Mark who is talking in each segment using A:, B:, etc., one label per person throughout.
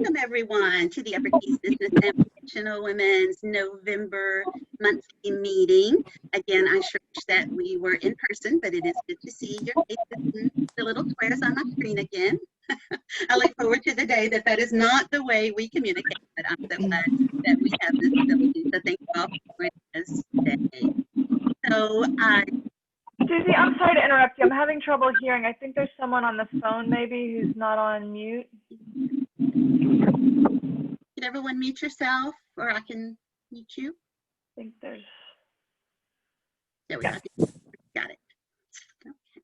A: Welcome everyone to the Upper East Business and Professional Women's November monthly meeting. Again, I sure wish that we were in person, but it is good to see your faces and the little squares on my screen again. I look forward to the day that is not the way we communicate, but I'm so glad that we have this ability. So thank you all for joining us today. So
B: Susie, I'm sorry to interrupt you. I'm having trouble hearing. I think there's someone on the phone maybe who's not on mute.
A: Can everyone mute yourself, or I can mute you?
B: I think there's...
A: There we go. Got it. Okay.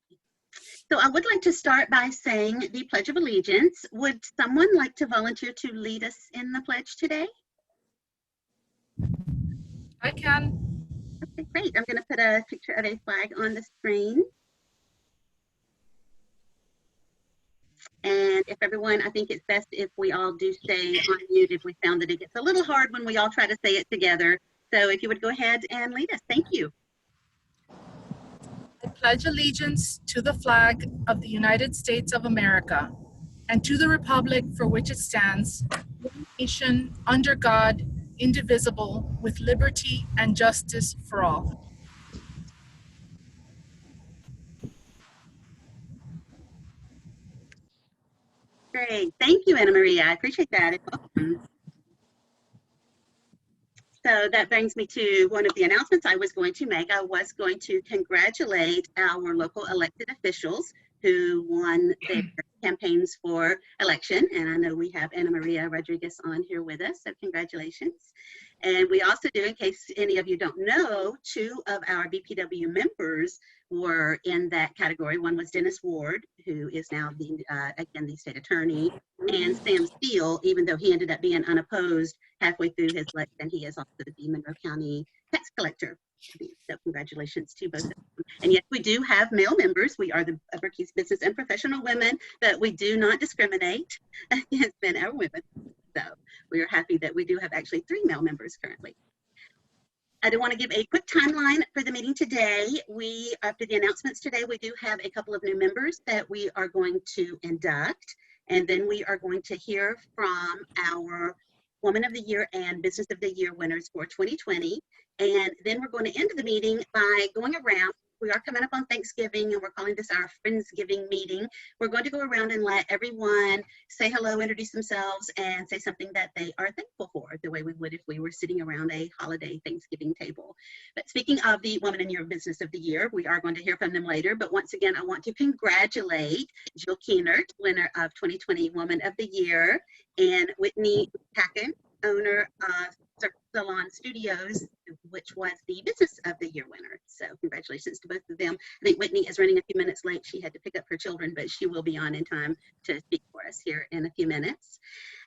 A: So I would like to start by saying the Pledge of Allegiance. Would someone like to volunteer to lead us in the pledge today?
C: I can.
A: Okay, great. I'm going to put a picture of a flag on the screen. And if everyone, I think it's best if we all do stay on mute if we found that it gets a little hard when we all try to say it together. So if you would go ahead and lead us. Thank you.
C: I pledge allegiance to the flag of the United States of America and to the republic for which it stands, one nation, under God, indivisible, with liberty and justice for all.
A: Great. Thank you, Anna Maria. I appreciate that. So that brings me to one of the announcements I was going to make. I was going to congratulate our local elected officials who won their campaigns for election. And I know we have Anna Maria Rodriguez on here with us, so congratulations. And we also do, in case any of you don't know, 2 of our BPW members were in that category. One was Dennis Ward, who is now the, again, the state attorney, and Sam Steele, even though he ended up being unopposed halfway through his election, he is also the Monroe County tax collector. So congratulations to both of them. And yes, we do have male members. We are the Upper East Business and Professional Women, but we do not discriminate against men or women. So we are happy that we do have actually 3 male members currently. I do want to give a quick timeline for the meeting today. After the announcements today, we do have a couple of new members that we are going to induct, and then we are going to hear from our Woman of the Year and Business of the Year winners for 2020. And then we're going to end the meeting by going around. We are coming up on Thanksgiving, and we're calling this our Friendsgiving meeting. We're going to go around and let everyone say hello, introduce themselves, and say something that they are thankful for, the way we would if we were sitting around a holiday Thanksgiving table. But speaking of the Woman in Your Business of the Year, we are going to hear from them later. But once again, I want to congratulate Jill Keenert, winner of 2020 Woman of the Year, and Whitney Packen, owner of Circle Salon Studios, which was the Business of the Year winner. So congratulations to both of them. I think Whitney is running a few minutes late. She had to pick up her children, but she will be on in time to speak for us here in a few minutes.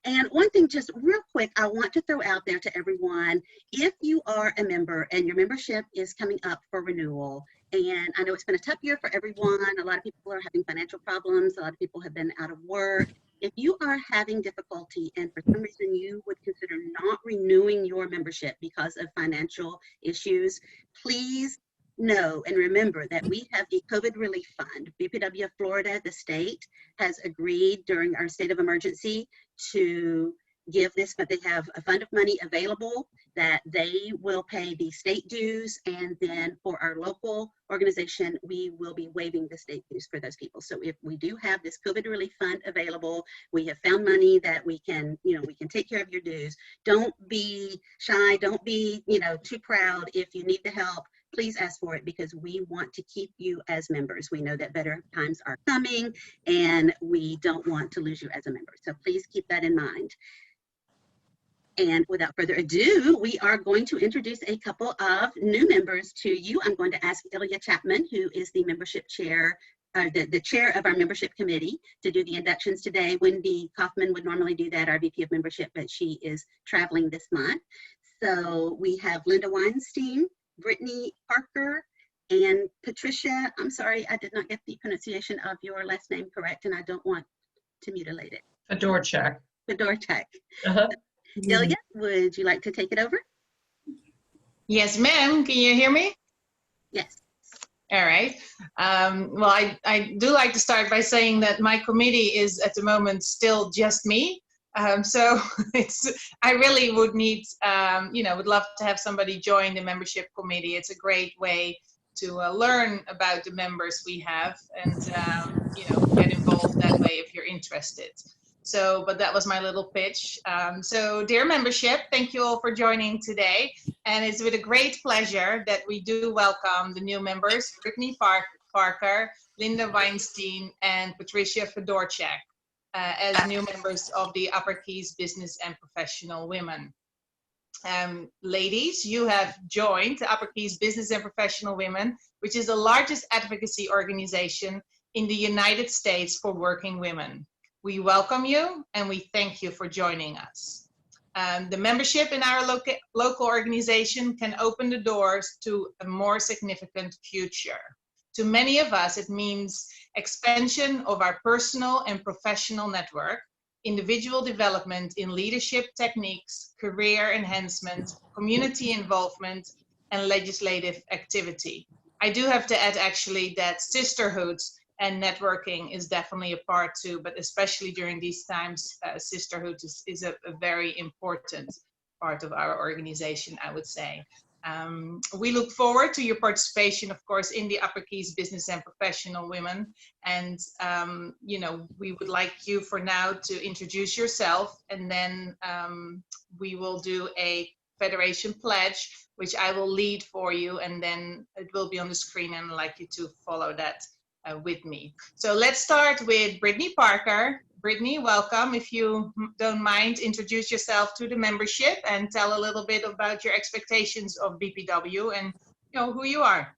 A: And one thing just real quick, I want to throw out there to everyone, if you are a member and your membership is coming up for renewal, and I know it's been a tough year for everyone, a lot of people are having financial problems, a lot of people have been out of work. If you are having difficulty and for some reason you would consider not renewing your membership because of financial issues, please know and remember that we have the COVID Relief Fund. BPW of Florida, the state, has agreed during our state of emergency to give this, but they have a fund of money available that they will pay the state dues, and then for our local organization, we will be waiving the state dues for those people. So if we do have this COVID relief fund available, we have found money that we can, we can take care of your dues. Don't be shy, don't be, too proud. If you need the help, please ask for it, because we want to keep you as members. We know that better times are coming and we don't want to lose you as a member. So please keep that in mind. And without further ado, we are going to introduce a couple of new members to you. I'm going to ask Ilya Chapman, who is the membership chair, the chair of our membership committee, to do the inductions today. Wendy Kaufman would normally do that, our VP of membership, but she is traveling this month. So we have Linda Weinstein, Brittany Parker, and Patricia. I'm sorry, I did not get the pronunciation of your last name correct, and I don't want to mutilate it.
D: Fedorchak.
A: Fedorchak.
D: Uh-huh.
A: Ilya, would you like to take it over?
D: Yes, ma'am. Can you hear me?
A: Yes.
D: All right. Well, I do like to start by saying that my committee is at the moment still just me. So I really would need, would love to have somebody join the membership committee. It's a great way to learn about the members we have and, get involved that way if you're interested. So, but that was my little pitch. So dear membership, thank you all for joining today. And it's with a great pleasure that we do welcome the new members, Brittany Parker, Linda Weinstein, and Patricia Fedorchak, as new members of the Upper Keys Business and Professional Women. Ladies, you have joined the Upper Keys Business and Professional Women, which is the largest advocacy organization in the United States for working women. We welcome you and we thank you for joining us. The membership in our local organization can open the doors to a more significant future. To many of us, it means expansion of our personal and professional network, individual development in leadership techniques, career enhancement, community involvement, and legislative activity. I do have to add actually that sisterhood and networking is definitely a part too, but especially during these times, sisterhood is a very important part of our organization, I would say. We look forward to your participation, of course, in the Upper Keys Business and Professional Women. And, we would like you for now to introduce yourself, and then we will do a Federation Pledge, which I will lead for you, and then it will be on the screen, and I'd like you to follow that with me. So let's start with Brittany Parker. Brittany, welcome. If you don't mind, introduce yourself to the membership and tell a little bit about your expectations of BPW and who you are.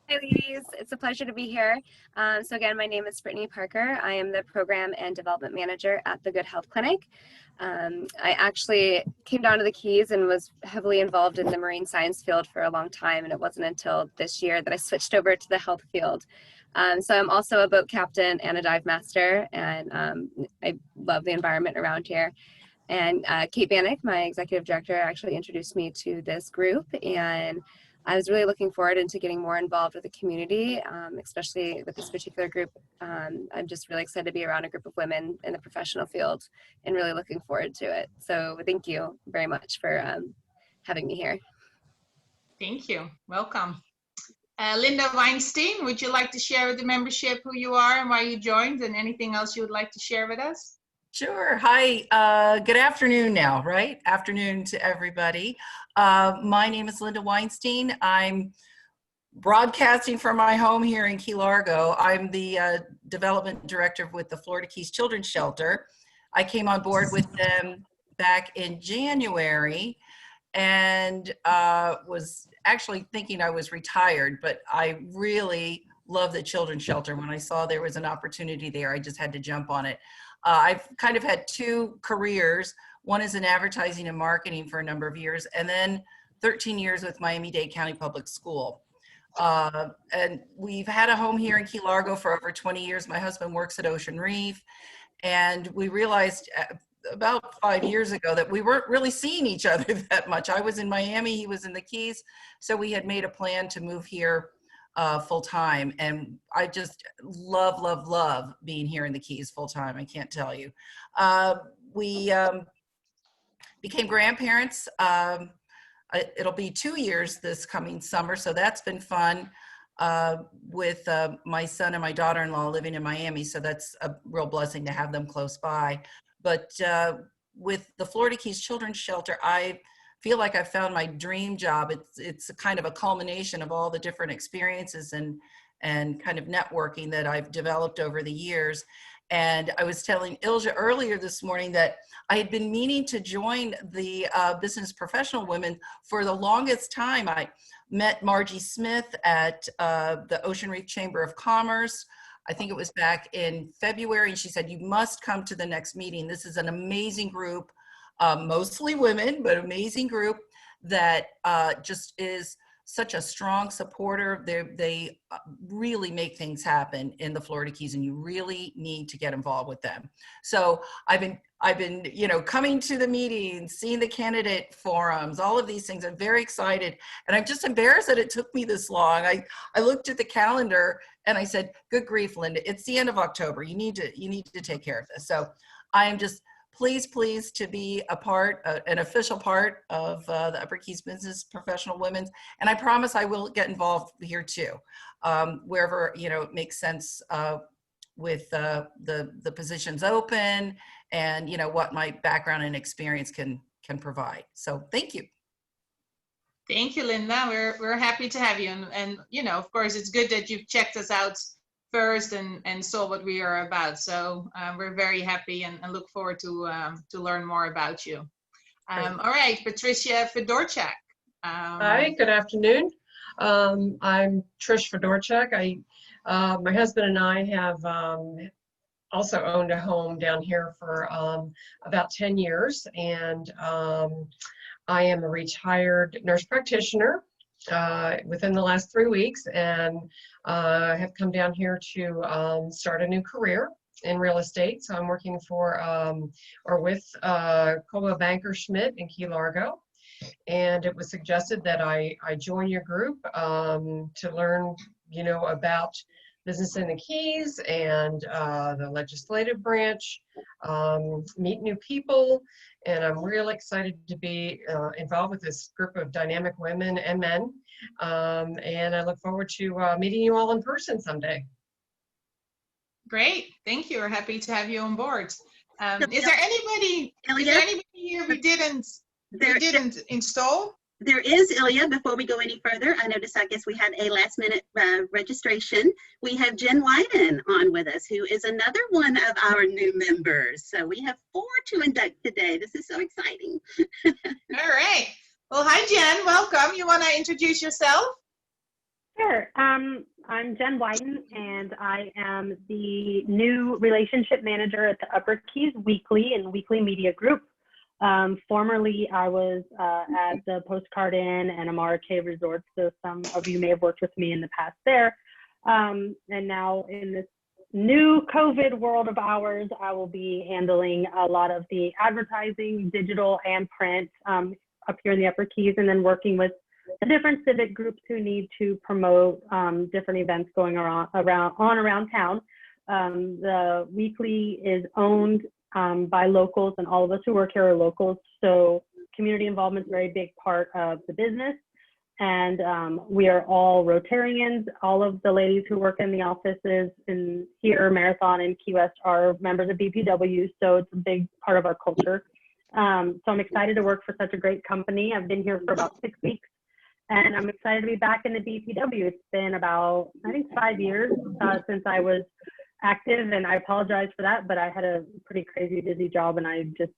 E: Hi ladies, it's a pleasure to be here. So again, my name is Brittany Parker. I am the Program and Development Manager at the Good Health Clinic. I actually came down to the Keys and was heavily involved in the marine science field for a long time, and it wasn't until this year that I switched over to the health field. So I'm also a boat captain and a dive master, and I love the environment around here. And Kate Bannock, my executive director, actually introduced me to this group, and I was really looking forward into getting more involved with the community, especially with this particular group. I'm just really excited to be around a group of women in the professional field and really looking forward to it. So thank you very much for having me here.
D: Thank you. Welcome. Linda Weinstein, would you like to share with the membership who you are and why you joined, and anything else you would like to share with us?
F: Sure. Hi. Good afternoon now, right? Afternoon to everybody. My name is Linda Weinstein. I'm broadcasting from my home here in Key Largo. I'm the development director with the Florida Keys Children's Shelter. I came on board with them back in January and was actually thinking I was retired, but I really love the Children's Shelter. When I saw there was an opportunity there, I just had to jump on it. I've kind of had two careers. One is in advertising and marketing for a number of years, and then 13 years with Miami-Dade County Public School. And we've had a home here in Key Largo for over 20 years. My husband works at Ocean Reef, and we realized about 5 years ago that we weren't really seeing each other that much. I was in Miami, he was in the Keys, so we had made a plan to move here full time, and I just love being here in the Keys full time. I can't tell you. We became grandparents. It'll be 2 years this coming summer, so that's been fun with my son and my daughter-in-law living in Miami, so that's a real blessing to have them close by. But with the Florida Keys Children's Shelter, I feel like I found my dream job. It's a kind of a culmination of all the different experiences and kind of networking that I've developed over the years. And I was telling Ilja earlier this morning that I had been meaning to join the Business Professional Women for the longest time. I met Margie Smith at the Ocean Reef Chamber of Commerce. I think it was back in February, and she said, "You must come to the next meeting. This is an amazing group. Mostly women, but amazing group that just is such a strong supporter. They really make things happen in the Florida Keys, and you really need to get involved with them." So I've been coming to the meetings, seeing the candidate forums, all of these things. I'm very excited, and I'm just embarrassed that it took me this long. I looked at the calendar and I said, "Good grief, Linda, it's the end of October. You need to take care of this." So I am just please, please to be a part, an official part of the Upper Keys Business Professional Women's. And I promise I will get involved here too, wherever, you know, it makes sense with the positions open and, you know, what my background and experience can provide. So thank you.
D: Thank you, Linda. We're happy to have you. And you know, of course, it's good that you've checked us out first and saw what we are about. So we're very happy and look forward to learn more about you. All right, Patricia Fedorchak.
G: Hi, good afternoon. I'm Trish Fedorchak. My husband and I have also owned a home down here for about 10 years, and I am a retired nurse practitioner within the last 3 weeks, and have come down here to start a new career in real estate. So I'm working for or with Coldwell Banker Schmidt in Key Largo, and it was suggested that I join your group to learn, you know, about business in the Keys and the legislative branch, meet new people, and I'm really excited to be involved with this group of dynamic women and men, and I look forward to meeting you all in person someday.
D: Great, thank you. We're happy to have you on board. Is there anybody here we didn't install?
A: There is, Ilya. Before we go any further, I noticed, I guess we had a last minute registration. We have Jen Wyden on with us, who is another one of our new members. So we have 4 to induct today. This is so exciting.
D: All right. Well, hi, Jen. Welcome. You want to introduce yourself?
H: Sure. I'm Jen Wyden, and I am the new relationship manager at the Upper Keys Weekly and Weekly Media Group. Formerly, I was at the Postcard Inn and Amara Cave Resort, so some of you may have worked with me in the past there. And now in this new COVID world of ours, I will be handling a lot of the advertising, digital and print up here in the Upper Keys, and then working with the different civic groups who need to promote different events going around town. The Weekly is owned by locals, and all of us who work here are locals. So community involvement is a very big part of the business. And we are all Rotarians. All of the ladies who work in the offices in here, Marathon and Key West, are members of BPW. So it's a big part of our culture. So I'm excited to work for such a great company. I've been here for about 6 weeks, and I'm excited to be back in the BPW. It's been about, I think, 5 years since I was active, and I apologize for that, but I had a pretty crazy busy job and I just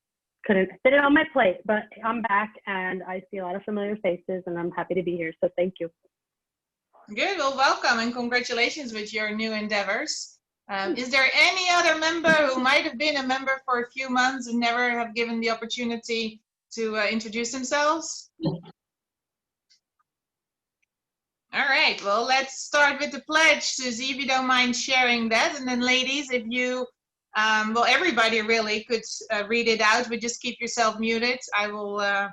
H: couldn't fit it on my plate. But I'm back and I see a lot of familiar faces, and I'm happy to be here, so thank you.
D: Good. Well, welcome and congratulations with your new endeavors. Is there any other member who might have been a member for a few months and never have given the opportunity to introduce themselves? All right, well, let's start with the pledge, Susie, if you don't mind sharing that. And then ladies, if you, well, everybody really could read it out, but just keep yourself muted. I will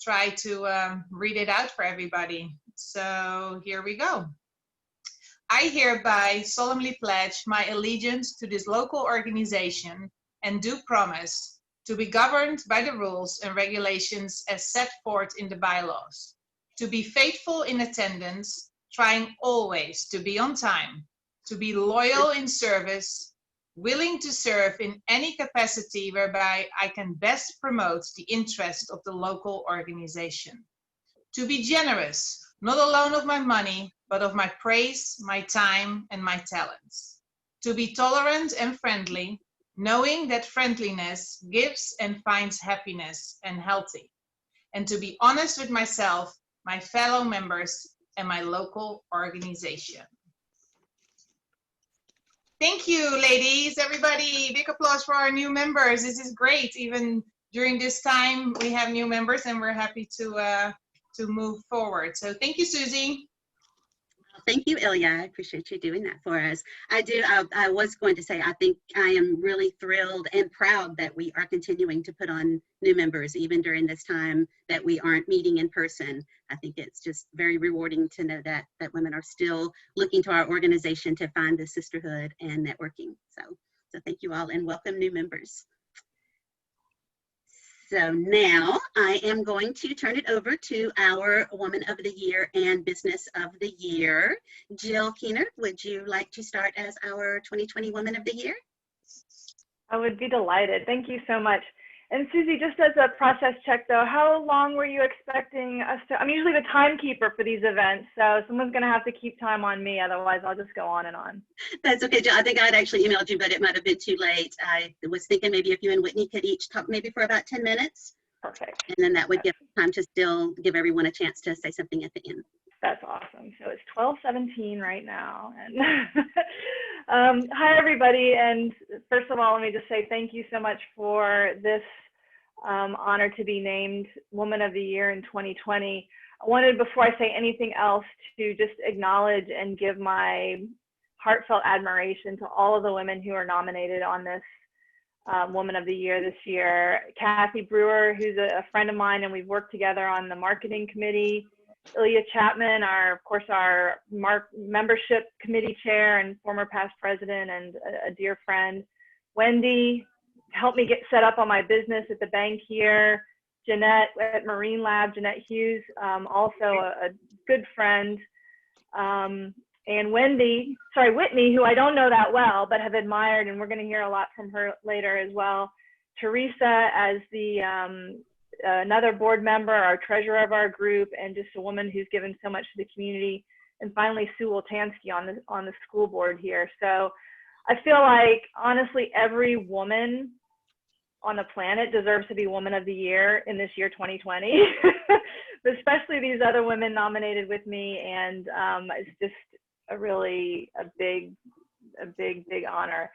D: try to read it out for everybody. So here we go. I hereby solemnly pledge my allegiance to this local organization and do promise to be governed by the rules and regulations as set forth in the bylaws, to be faithful in attendance, trying always to be on time, to be loyal in service, willing to serve in any capacity whereby I can best promote the interest of the local organization, to be generous, not alone of my money, but of my praise, my time, and my talents, to be tolerant and friendly, knowing that friendliness gives and finds happiness and healthy, and to be honest with myself, my fellow members, and my local organization. Thank you, ladies. Everybody, big applause for our new members. This is great. Even during this time, we have new members, and we're happy to move forward. So thank you, Susie.
A: Thank you, Ilya. I appreciate you doing that for us. I was going to say, I think I am really thrilled and proud that we are continuing to put on new members, even during this time that we aren't meeting in person. I think it's just very rewarding to know that women are still looking to our organization to find the sisterhood and networking. So thank you all, and welcome new members. So now I am going to turn it over to our Woman of the Year and Business of the Year. Jill Keener, would you like to start as our 2020 Woman of the Year?
B: I would be delighted. Thank you so much. And Susie, just as a process check though, how long were you expecting us to, I'm usually the timekeeper for these events, so someone's gonna have to keep time on me, otherwise I'll just go on and on.
A: That's okay, Jill. I think I'd actually emailed you, but it might have been too late. I was thinking maybe if you and Whitney could each talk maybe for about 10 minutes.
B: Perfect.
A: And then that would give time to still give everyone a chance to say something at the end.
B: That's awesome. So it's 12:17 right now. And hi, everybody. And first of all, let me just say thank you so much for this honor to be named Woman of the Year in 2020. I wanted, before I say anything else, to just acknowledge and give my heartfelt admiration to all of the women who are nominated on this Woman of the Year this year. Kathy Brewer, who's a friend of mine, and we've worked together on the marketing committee. Ilya Chapman, of course, our membership committee chair and former past president and a dear friend. Wendy helped me get set up on my business at the bank here. Jeanette at Marine Lab, Jeanette Hughes, also a good friend. And Whitney, who I don't know that well, but have admired, and we're going to hear a lot from her later as well. Teresa as the another board member, our treasurer of our group, and just a woman who's given so much to the community. And finally, Sue Woltansky on the school board here. So I feel like, honestly, every woman on the planet deserves to be Woman of the Year in this year 2020, but especially these other women nominated with me. And it's just a big honor.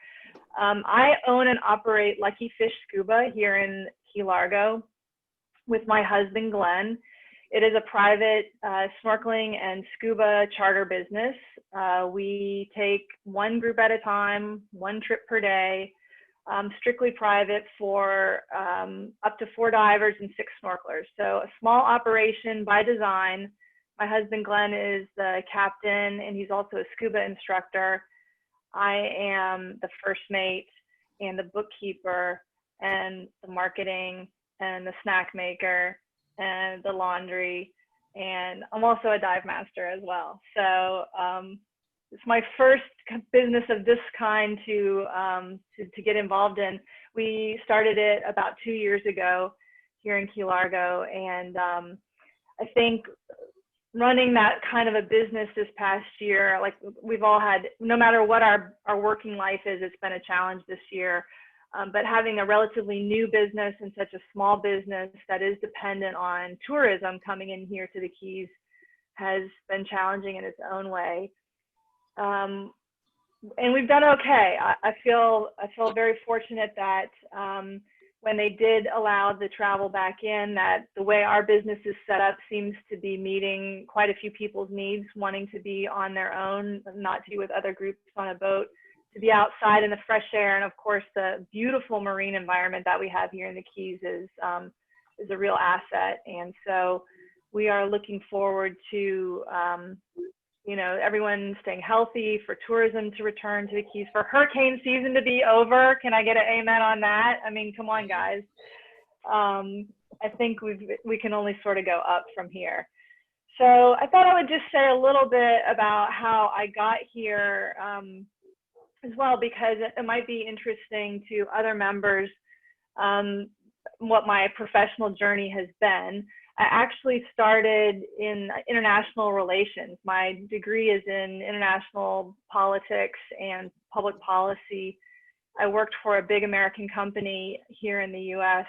B: I own and operate Lucky Fish Scuba here in Key Largo with my husband, Glenn. It is a private snorkeling and scuba charter business. We take one group at a time, one trip per day, strictly private for up to 4 divers and 6 snorkelers. So a small operation by design. My husband, Glenn, is the captain, and he's also a scuba instructor. I am the first mate and the bookkeeper and the marketing and the snack maker and the laundry, and I'm also a dive master as well. So it's my first business of this kind to get involved in. We started it about 2 years ago here in Key Largo, and I think running that kind of a business this past year, like we've all had, no matter what our working life is, it's been a challenge this year. But having a relatively new business and such a small business that is dependent on tourism coming in here to the Keys has been challenging in its own way. And we've done okay. I feel very fortunate that when they did allow the travel back in, that the way our business is set up seems to be meeting quite a few people's needs, wanting to be on their own, not to be with other groups on a boat, to be outside in the fresh air. And of course, the beautiful marine environment that we have here in the Keys is a real asset. And so we are looking forward to, everyone staying healthy, for tourism to return to the Keys, for hurricane season to be over. Can I get an amen on that? I mean, come on, guys. I think we can only sort of go up from here. So I thought I would just say a little bit about how I got here as well, because it might be interesting to other members what my professional journey has been. I actually started in international relations. My degree is in international politics and public policy. I worked for a big American company here in the US.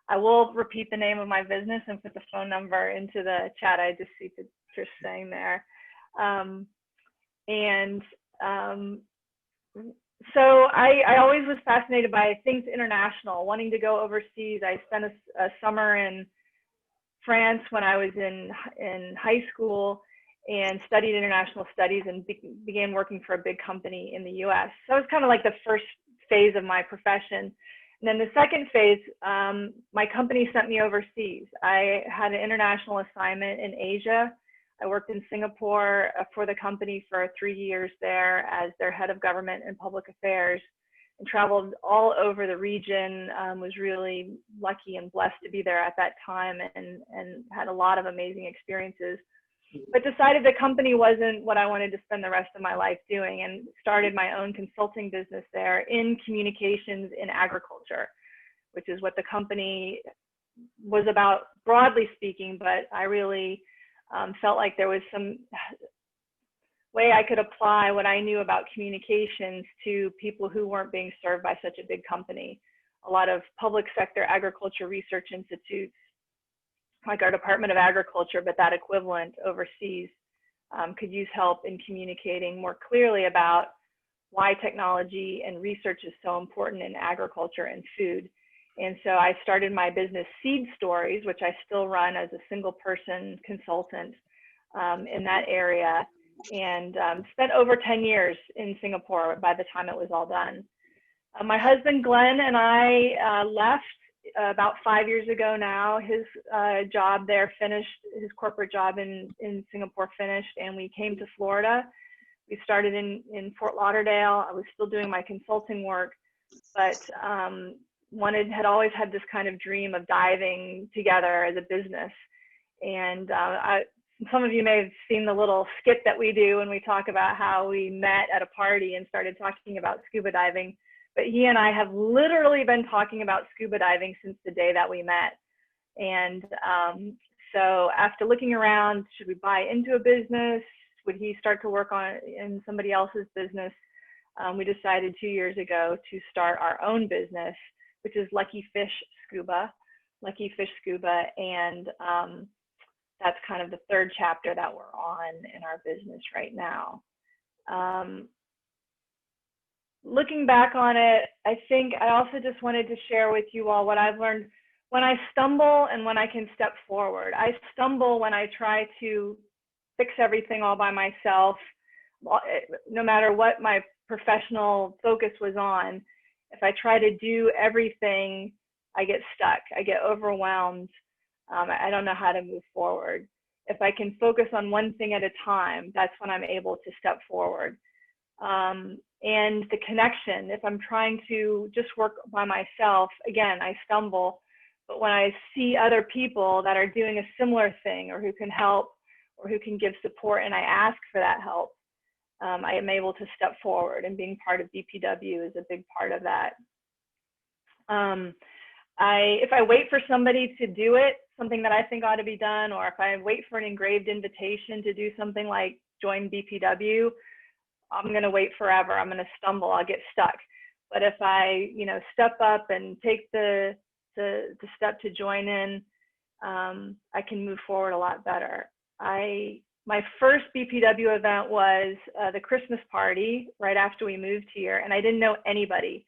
B: I will repeat the name of my business and put the phone number into the chat. I just see Trish saying there. So I always was fascinated by things international, wanting to go overseas. I spent a summer in France when I was in high school and studied international studies and began working for a big company in the US. So it was kind of like the first phase of my profession. And then the second phase, my company sent me overseas. I had an international assignment in Asia. I worked in Singapore for the company for 3 years there as their head of government and public affairs. traveled all over the region. Was really lucky and blessed to be there at that time, and had a lot of amazing experiences. But decided the company wasn't what I wanted to spend the rest of my life doing, and started my own consulting business there in communications in agriculture, which is what the company was about, broadly speaking. But I really felt like there was some way I could apply what I knew about communications to people who weren't being served by such a big company. A lot of public sector agriculture research institutes, like our Department of Agriculture, but that equivalent overseas, could use help in communicating more clearly about why technology and research is so important in agriculture and food. And so I started my business Seed Stories, which I still run as a single person consultant in that area, and spent over 10 years in Singapore by the time it was all done. My husband Glenn and I left about 5 years ago now. His job there finished, his corporate job in Singapore finished, and we came to Florida. We started in Fort Lauderdale. I was still doing my consulting work, but had always had this kind of dream of diving together as a business. And some of you may have seen the little skit that we do when we talk about how we met at a party and started talking about scuba diving. But he and I have literally been talking about scuba diving since the day that we met. And so after looking around, should we buy into a business? Would he start to work on in somebody else's business? We decided 2 years ago to start our own business, which is Lucky Fish Scuba. And that's kind of the third chapter that we're on in our business right now. Looking back on it, I think I also just wanted to share with you all what I've learned when I stumble and when I can step forward. I stumble when I try to fix everything all by myself, no matter what my professional focus was on. If I try to do everything, I get stuck, I get overwhelmed. I don't know how to move forward. If I can focus on one thing at a time, that's when I'm able to step forward. And the connection, if I'm trying to just work by myself, again, I stumble. But when I see other people that are doing a similar thing, or who can help, or who can give support, and I ask for that help, I am able to step forward, and being part of BPW is a big part of that. If I wait for somebody to do it, something that I think ought to be done, or if I wait for an engraved invitation to do something like join BPW, I'm going to wait forever. I'm going to stumble. I'll get stuck. But if I, step up and take the step to join in, I can move forward a lot better. My first BPW event was the Christmas party right after we moved here, and I didn't know anybody.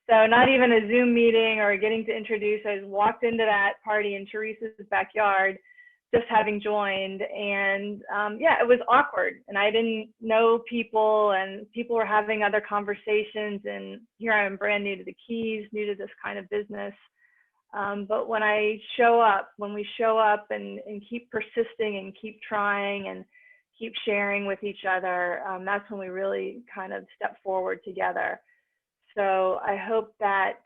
B: So not even a Zoom meeting or getting to introduce. I just walked into that party in Teresa's backyard, just having joined, and yeah, it was awkward, and I didn't know people, and people were having other conversations, and here I am brand new to the Keys, new to this kind of business. But when we show up and keep persisting and keep trying and keep sharing with each other, that's when we really kind of step forward together. So I hope that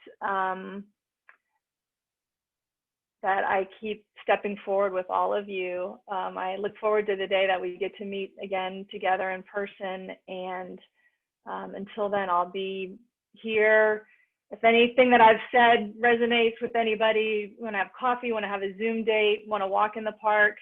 B: that I keep stepping forward with all of you. I look forward to the day that we get to meet again together in person. And until then, I'll be here. If anything that I've said resonates with anybody, want to have coffee, want to have a Zoom date, want to walk in the park,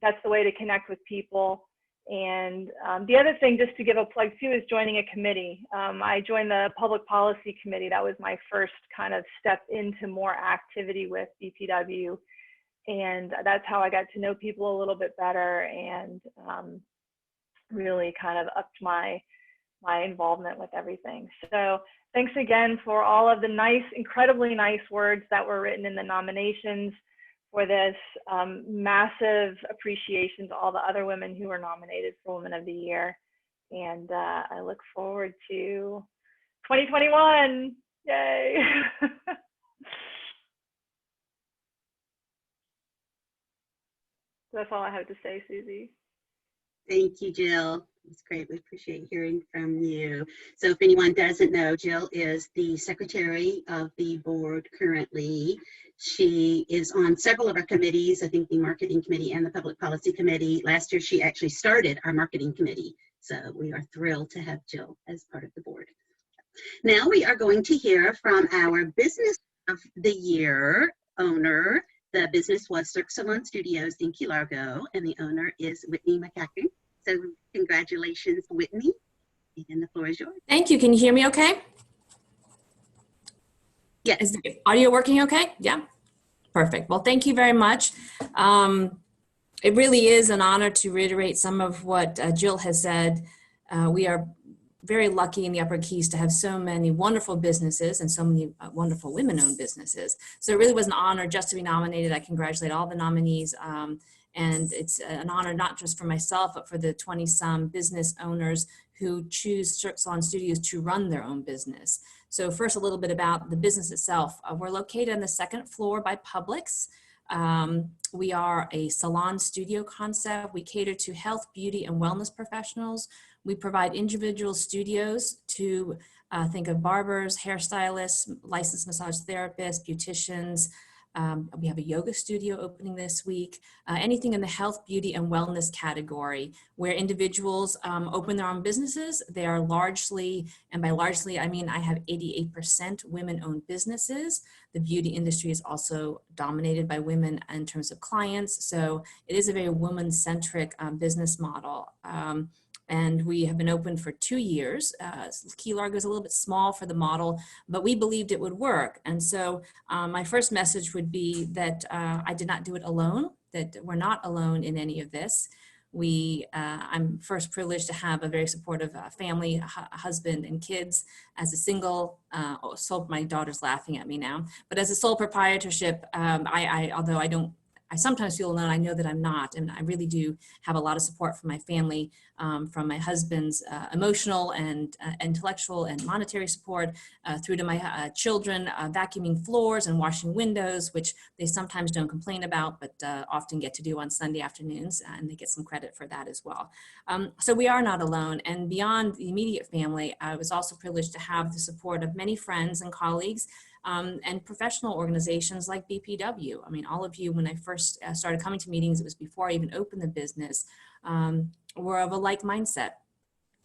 B: that's the way to connect with people. And the other thing, just to give a plug too, is joining a committee. I joined the Public Policy Committee. That was my first kind of step into more activity with BPW. And that's how I got to know people a little bit better, and really kind of upped my involvement with everything. So thanks again for all of the nice, incredibly nice words that were written in the nominations for this. Massive appreciation to all the other women who were nominated for Women of the Year. And I look forward to 2021. Yay. That's all I have to say, Susie.
A: Thank you, Jill. It's great. We appreciate hearing from you. So if anyone doesn't know, Jill is the secretary of the board currently. She is on several of our committees, I think the marketing committee and the public policy committee. Last year, she actually started our marketing committee. So we are thrilled to have Jill as part of the board. Now we are going to hear from our business of the year owner. The business was Cirque Salon Studios in Key Largo, and the owner is Whitney McCacken. So congratulations, Whitney, and the floor is yours.
I: Thank you. Can you hear me okay?
A: Yeah.
I: Is the audio working okay? Yeah. Perfect. Well, thank you very much. It really is an honor to reiterate some of what Jill has said. We are very lucky in the Upper Keys to have so many wonderful businesses and so many wonderful women-owned businesses. So it really was an honor just to be nominated. I congratulate all the nominees. And it's an honor not just for myself, but for the 20-some business owners who choose Cirque Salon Studios to run their own business. So first, a little bit about the business itself. We're located on the second floor by Publix. We are a salon studio concept. We cater to health, beauty, and wellness professionals. We provide individual studios to think of barbers, hairstylists, licensed massage therapists, beauticians. We have a yoga studio opening this week, anything in the health, beauty, and wellness category where individuals open their own businesses. They are largely, and by largely, I mean I have 88% women-owned businesses. The beauty industry is also dominated by women in terms of clients. So it is a very woman-centric business model. And we have been open for 2 years. Key Largo is a little bit small for the model, but we believed it would work. And so my first message would be that I did not do it alone, that we're not alone in any of this. I'm first privileged to have a very supportive family, husband and kids. As a single, my daughter's laughing at me now, but as a sole proprietorship, although I sometimes feel alone, I know that I'm not, and I really do have a lot of support from my family, from my husband's emotional and intellectual and monetary support, through to my children vacuuming floors and washing windows, which they sometimes don't complain about, but often get to do on Sunday afternoons, and they get some credit for that as well. So we are not alone, and beyond the immediate family, I was also privileged to have the support of many friends and colleagues, and professional organizations like BPW. I mean, all of you, when I first started coming to meetings, it was before I even opened the business, were of a like mindset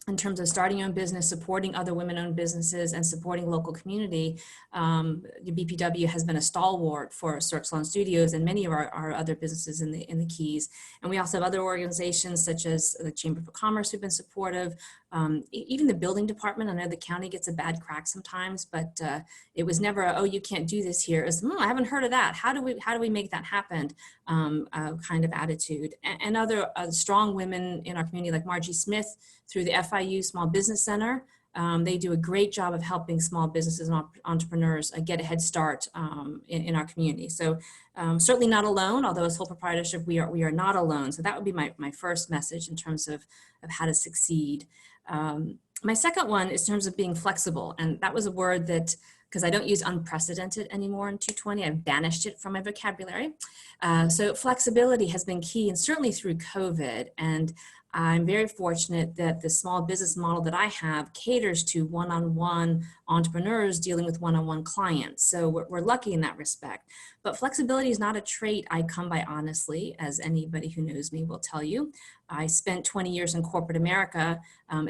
I: in terms of starting your own business, supporting other women-owned businesses, and supporting local community. The BPW has been a stalwart for Cirque Salon Studios and many of our other businesses in the Keys. And we also have other organizations such as the Chamber of Commerce who've been supportive. Even the building department. I know the county gets a bad crack sometimes, but it was never, oh, you can't do this here. It was, I haven't heard of that. How do we make that happen? Kind of attitude. And other strong women in our community like Margie Smith through the FIU Small Business Center. They do a great job of helping small businesses and entrepreneurs get a head start in our community. So certainly not alone, although as sole proprietorship, we are not alone. So that would be my first message in terms of how to succeed. My second one is in terms of being flexible. And that was a word that, because I don't use unprecedented anymore in 220, I've banished it from my vocabulary. So flexibility has been key, and certainly through COVID. And I'm very fortunate that the small business model that I have caters to one-on-one entrepreneurs dealing with one-on-one clients. So we're lucky in that respect. But flexibility is not a trait I come by honestly, as anybody who knows me will tell you. I spent 20 years in corporate America.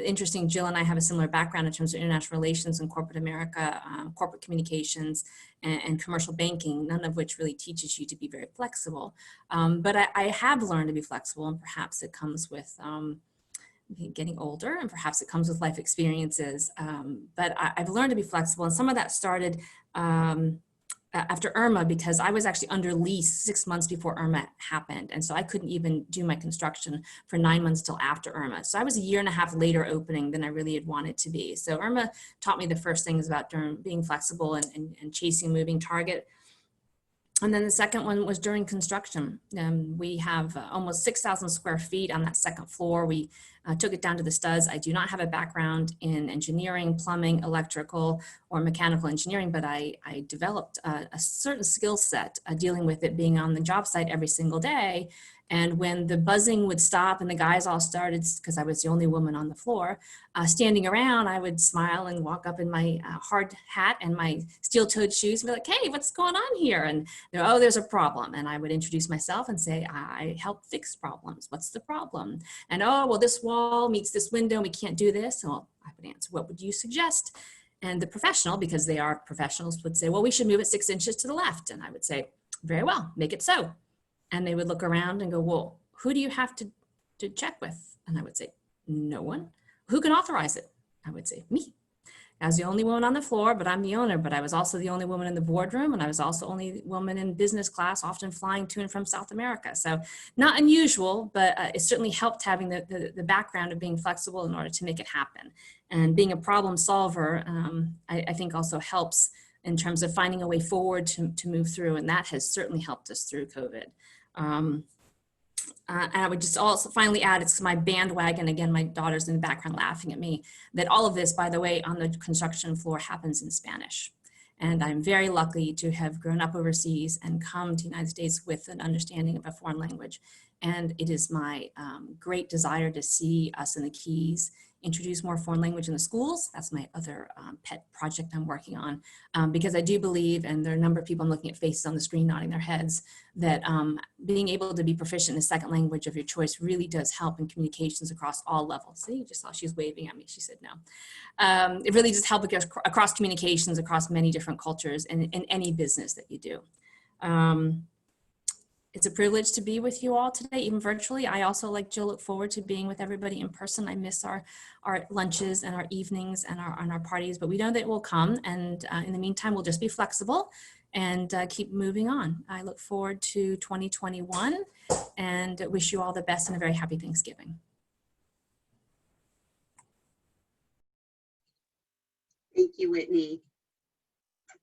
I: Interesting, Jill and I have a similar background in terms of international relations in corporate America, corporate communications, and commercial banking, none of which really teaches you to be very flexible. But I have learned to be flexible, and perhaps it comes with getting older, and perhaps it comes with life experiences. But I've learned to be flexible, and some of that started after Irma, because I was actually under lease 6 months before Irma happened. And so I couldn't even do my construction for 9 months till after Irma. So I was a year and a half later opening than I really had wanted to be. So Irma taught me the first things about being flexible and chasing a moving target. And then the second one was during construction. We have almost 6,000 square feet on that second floor. We took it down to the studs. I do not have a background in engineering, plumbing, electrical, or mechanical engineering, but I developed a certain skill set dealing with it, being on the job site every single day. And when the buzzing would stop and the guys all started, because I was the only woman on the floor, standing around, I would smile and walk up in my hard hat and my steel-toed shoes and be like, hey, what's going on here? And they're, oh, there's a problem. And I would introduce myself and say, I help fix problems. What's the problem? And, oh, well, this wall meets this window and we can't do this. So I would answer, what would you suggest? And the professional, because they are professionals, would say, well, we should move it 6 inches to the left. And I would say, very well, make it so. And they would look around and go, well, who do you have to check with? And I would say, no one. Who can authorize it? I would say, me. I was the only woman on the floor, but I'm the owner. But I was also the only woman in the boardroom. And I was also only woman in business class, often flying to and from South America. So not unusual, but it certainly helped having the background of being flexible in order to make it happen. And being a problem solver, I think also helps in terms of finding a way forward to move through. And that has certainly helped us through COVID. And I would just also finally add, it's my bandwagon, again, my daughter's in the background laughing at me, that all of this, by the way, on the construction floor happens in Spanish. And I'm very lucky to have grown up overseas and come to the United States with an understanding of a foreign language. And it is my great desire to see us in the Keys introduce more foreign language in the schools. That's my other pet project I'm working on, because I do believe, and there are a number of people, I'm looking at faces on the screen nodding their heads, that being able to be proficient in a second language of your choice really does help in communications across all levels. See, you just saw she was waving at me, she said no. It really does help across communications, across many different cultures, and in any business that you do. It's a privilege to be with you all today, even virtually. I also, like Jill, look forward to being with everybody in person. I miss our lunches and our evenings and our parties, but we know that it will come. And in the meantime, we'll just be flexible and keep moving on. I look forward to 2021 and wish you all the best and a very happy Thanksgiving.
A: Thank you, Whitney.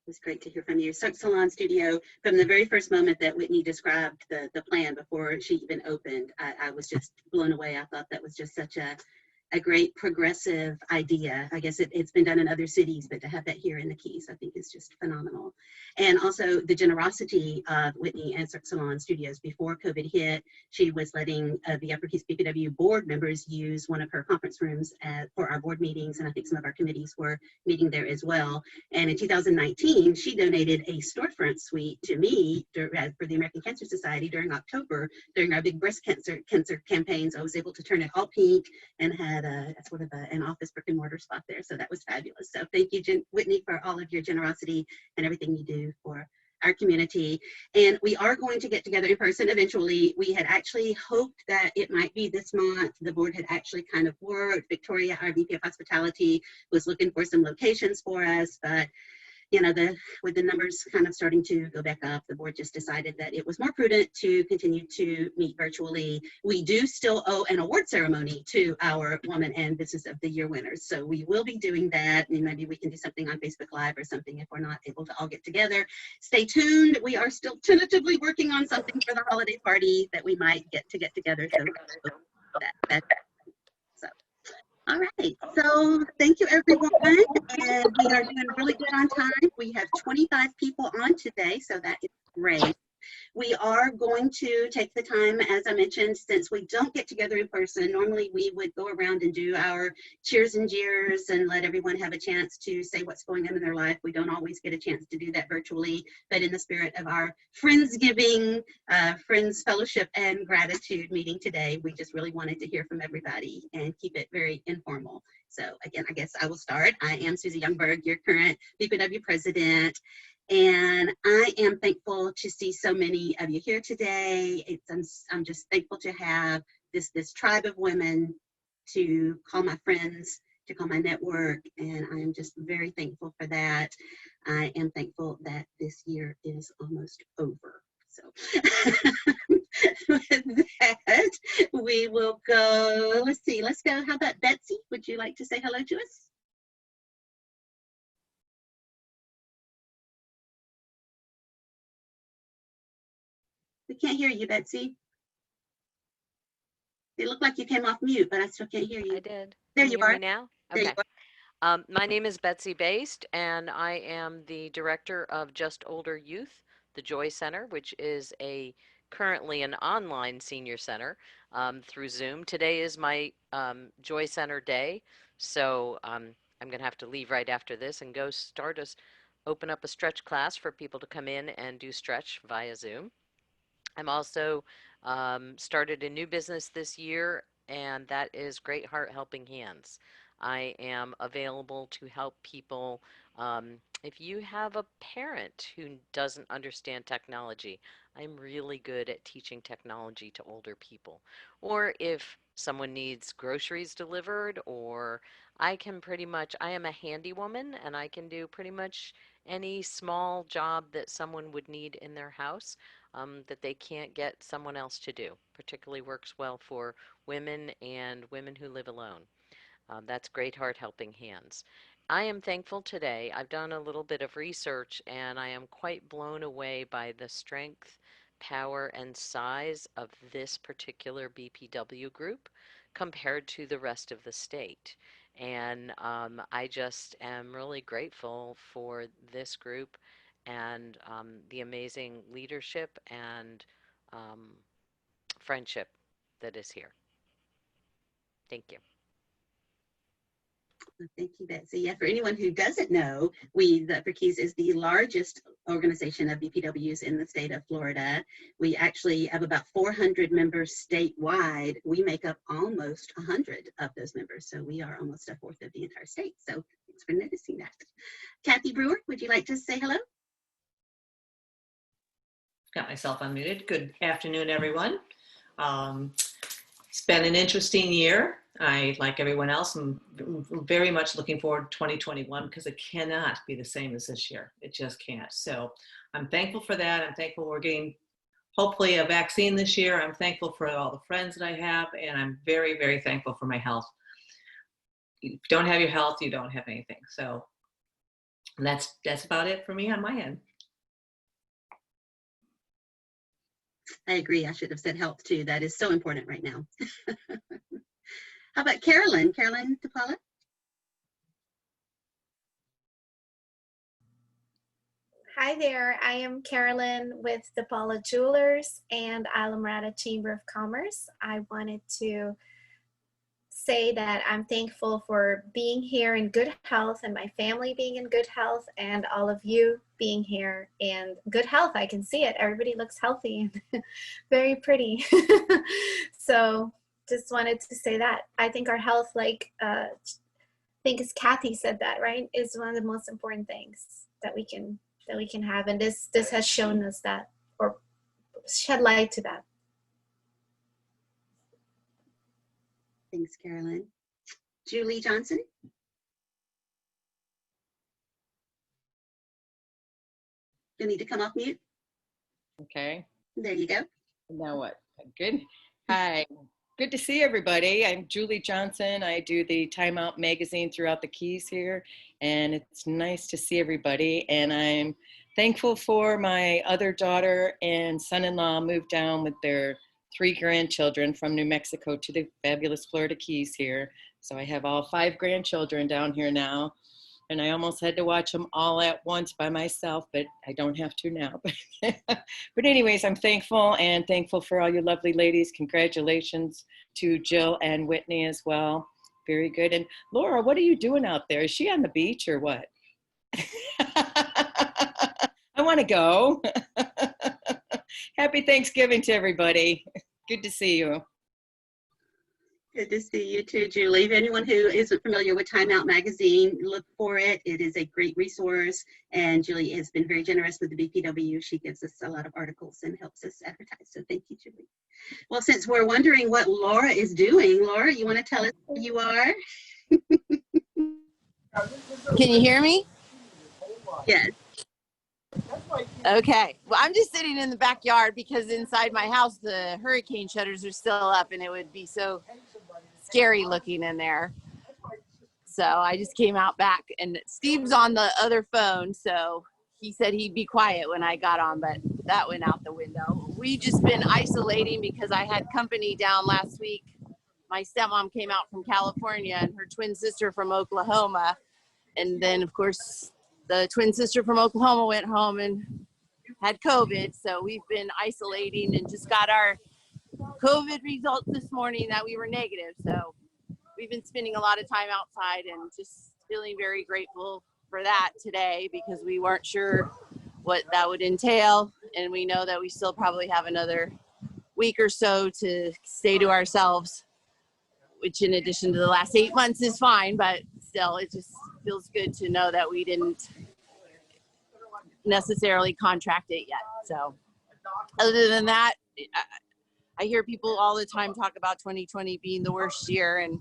A: It was great to hear from you. Cirque Salon Studio, from the very first moment that Whitney described the plan before she even opened, I was just blown away. I thought that was just such a great progressive idea. I guess it's been done in other cities, but to have that here in the Keys, I think is just phenomenal. And also the generosity of Whitney and Cirque Salon Studios. Before COVID hit, she was letting the Upper Keys BPW board members use one of her conference rooms for our board meetings, and I think some of our committees were meeting there as well. And in 2019, she donated a storefront suite to me for the American Cancer Society during October, during our big breast cancer campaigns. I was able to turn it all pink and had sort of an office brick and mortar spot there. So that was fabulous. So thank you, Whitney, for all of your generosity and everything you do for our community. And we are going to get together in person eventually. We had actually hoped that it might be this month. The board had actually kind of worked. Victoria, our VP of Hospitality, was looking for some locations for us, but you know, with the numbers kind of starting to go back up, the board just decided that it was more prudent to continue to meet virtually. We do still owe an award ceremony to our Woman and Business of the Year winners. So we will be doing that, and maybe we can do something on Facebook Live or something if we're not able to all get together. Stay tuned. We are still tentatively working on something for the holiday party that we might get together. So all right, so thank you everyone, and we are doing really good on time. We have 25 people on today, so that is great. We are going to take the time, as I mentioned, since we don't get together in person. Normally we would go around and do our cheers and jeers and let everyone have a chance to say what's going on in their life. We don't always get a chance to do that virtually, but in the spirit of our Friendsgiving, Friends Fellowship and Gratitude meeting today, we just really wanted to hear from everybody and keep it very informal. So again, I guess I will start. I am Susie Youngberg, your current BPW president. And I am thankful to see so many of you here today. I'm just thankful to have this tribe of women to call my friends, to call my network, and I am just very thankful for that. I am thankful that this year is almost over. So with that, we will go, let's go. How about Betsy? Would you like to say hello to us? We can't hear you, Betsy. It looked like you came off mute, but I still can't hear you.
J: I did.
A: There
J: Can
A: you
J: you hear
A: are.
J: me now?
A: There you
J: Okay.
A: are.
J: My name is Betsy Baste, and I am the director of Just Older Youth, the Joy Center, which is currently an online senior center through Zoom. Today is my Joy Center day, so I'm going to have to leave right after this and go open up a stretch class for people to come in and do stretch via Zoom. I'm also started a new business this year, and that is Great Heart Helping Hands. I am available to help people. If you have a parent who doesn't understand technology, I'm really good at teaching technology to older people. Or if someone needs groceries delivered, or I am a handy woman and I can do pretty much any small job that someone would need in their house that they can't get someone else to do. Particularly works well for women and women who live alone. That's Great Heart Helping Hands. I am thankful today. I've done a little bit of research and I am quite blown away by the strength, power, and size of this particular BPW group compared to the rest of the state. And I just am really grateful for this group and the amazing leadership and um, friendship that is here. Thank you.
A: Thank you, Betsy. Yeah, for anyone who doesn't know, the Upper Keys is the largest organization of BPWs in the state of Florida. We actually have about 400 members statewide. We make up almost 100 of those members. So we are almost a fourth of the entire state. So thanks for noticing that. Kathy Brewer, would you like to say hello?
K: Got myself unmuted. Good afternoon, everyone. It's been an interesting year. I, like everyone else, am very much looking forward to 2021 because it cannot be the same as this year. It just can't. So I'm thankful for that. I'm thankful we're getting, hopefully, a vaccine this year. I'm thankful for all the friends that I have, and I'm very, very thankful for my health. If you don't have your health, you don't have anything. So that's about it for me on my end.
A: I agree. I should have said health too. That is so important right now. How about Carolyn? Carolyn DePaula?
L: Hi there, I am Carolyn with DePaula Jewelers and Islamorada Chamber of Commerce. I wanted to say that I'm thankful for being here in good health and my family being in good health and all of you being here in good health. I can see it. Everybody looks healthy and very pretty. So just wanted to say that. I think our health, like I think as Kathy said that, right, is one of the most important things that we can have. And this has shown us that, or shed light to that.
A: Thanks, Carolyn. Julie Johnson? You need to come off mute.
M: Okay.
A: There you go.
M: Now what? Good. Hi. Good to see everybody. I'm Julie Johnson. I do the Time Out magazine throughout the Keys here, and it's nice to see everybody. And I'm thankful for my other daughter and son-in-law moved down with their 3 grandchildren from New Mexico to the fabulous Florida Keys here. So I have all 5 grandchildren down here now. And I almost had to watch them all at once by myself, but I don't have to now. But anyways, I'm thankful and thankful for all you lovely ladies. Congratulations to Jill and Whitney as well. Very good. And Laura, what are you doing out there? Is she on the beach or what? I want to go. Happy Thanksgiving to everybody. Good to see you.
A: Good to see you too, Julie. If anyone who isn't familiar with Time Out magazine, look for it. It is a great resource, and Julie has been very generous with the BPW. She gives us a lot of articles and helps us advertise. So thank you, Julie. Well, since we're wondering what Laura is doing, Laura, you want to tell us who you are?
N: Can you hear me?
A: Yes.
N: Okay. Well, I'm just sitting in the backyard because inside my house, the hurricane shutters are still up and it would be so scary looking in there. So I just came out back and Steve's on the other phone. So he said he'd be quiet when I got on, but that went out the window. We've just been isolating because I had company down last week my stepmom came out from California and her twin sister from Oklahoma. And then, of course, the twin sister from Oklahoma went home and had COVID. So we've been isolating and just got our COVID results this morning that we were negative. So we've been spending a lot of time outside and just feeling very grateful for that today, because we weren't sure what that would entail. And we know that we still probably have another week or so to stay to ourselves, which in addition to the last 8 months is fine, but still it just feels good to know that we didn't necessarily contract it yet. So other than that, I hear people all the time talk about 2020 being the worst year. And,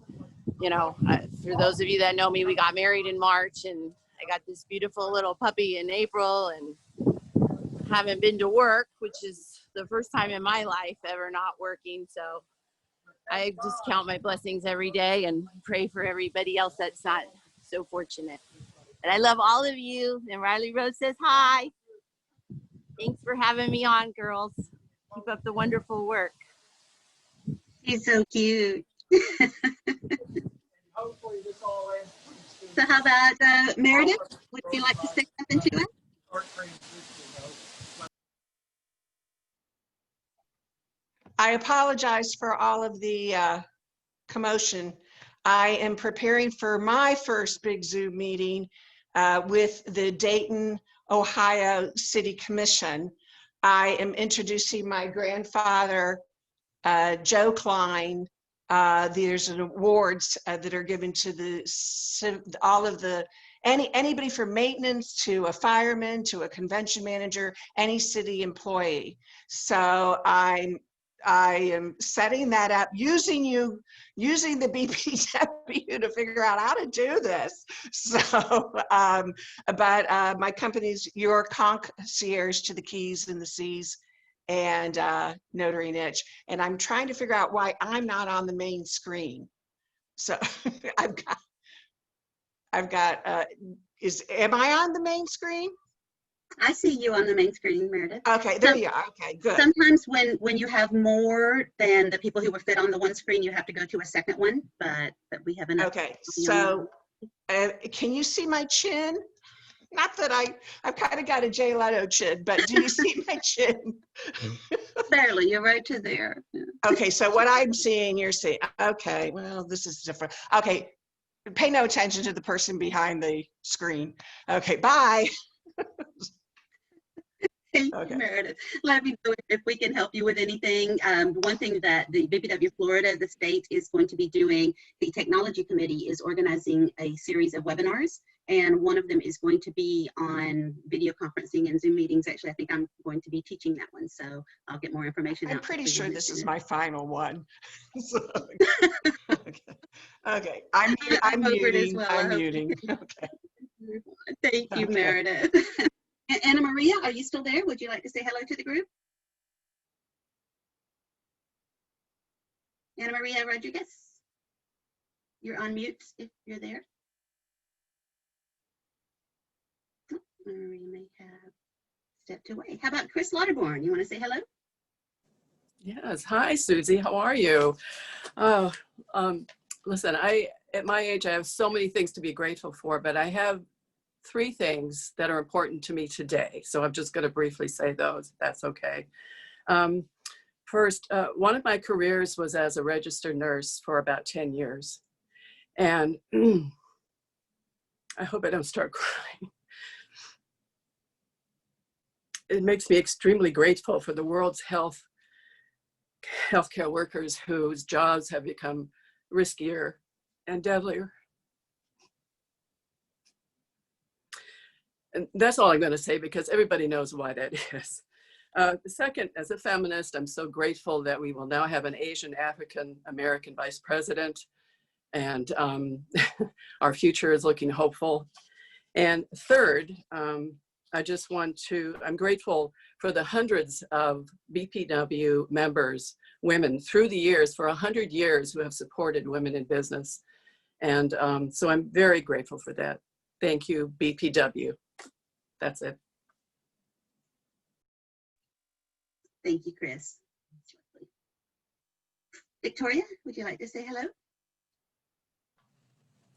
N: you know, for those of you that know me, we got married in March and I got this beautiful little puppy in April and haven't been to work, which is the first time in my life ever not working. So I just count my blessings every day and pray for everybody else that's not so fortunate. And I love all of you. And Riley Rose says hi. Thanks for having me on, girls. Keep up the wonderful work.
A: He's so cute. So how about Meredith? Would you like to say something to us?
O: I apologize for all of the commotion. I am preparing for my first big Zoom meeting with the Dayton, Ohio City Commission. I am introducing my grandfather, Joe Klein. There's an awards that are given to all of the anybody from maintenance to a fireman to a convention manager, any city employee. So I am setting that up using the BPW to figure out how to do this. So, but my company's your concierge to the Keys and the C's and Notary Niche. And I'm trying to figure out why I'm not on the main screen. So am I on the main screen?
A: I see you on the main screen, Meredith.
O: Okay, there you are. Okay, good.
A: Sometimes when you have more than the people who were fit on the one screen, you have to go to a second one, but we have enough.
O: Okay, so can you see my chin? Not that I've kind of got a Jay Leno chin, but do you see my chin?
A: Barely, you're right to there. Yeah.
O: Okay, so what I'm seeing, you're seeing. Okay, well, this is different. Okay, pay no attention to the person behind the screen. Okay, bye.
A: Thank you, Meredith. Let me know if we can help you with anything. One thing that the BPW Florida, the state, is going to be doing, the technology committee is organizing a series of webinars, and one of them is going to be on video conferencing and Zoom meetings. Actually, I think I'm going to be teaching that one, so I'll get more information.
O: I'm pretty sure this is my final one. So, okay. I'm muting.
A: Well.
O: I'm muting. Okay.
A: Thank you, Meredith. Anna Maria, are you still there? Would you like to say hello to the group? Anna Maria Rodriguez, you're on mute if you're there. Oh, Anna Maria may have stepped away. How about Chris Lauterborn? You want to say hello?
P: Yes. Hi, Susie. How are you? Listen, at my age, I have so many things to be grateful for, but I have 3 things that are important to me today. So I'm just going to briefly say those, if that's okay. First, one of my careers was as a registered nurse for about 10 years. And I hope I don't start crying. It makes me extremely grateful for the world's healthcare workers whose jobs have become riskier and deadlier. And that's all I'm going to say, because everybody knows why that is. The second, as a feminist, I'm so grateful that we will now have an Asian African American vice president, and our future is looking hopeful. And third, I'm grateful for the hundreds of BPW members, women, through the years, for 100 years, who have supported women in business. And so I'm very grateful for that. Thank you, BPW. That's it.
A: Thank you, Chris. Victoria, would you like to say hello?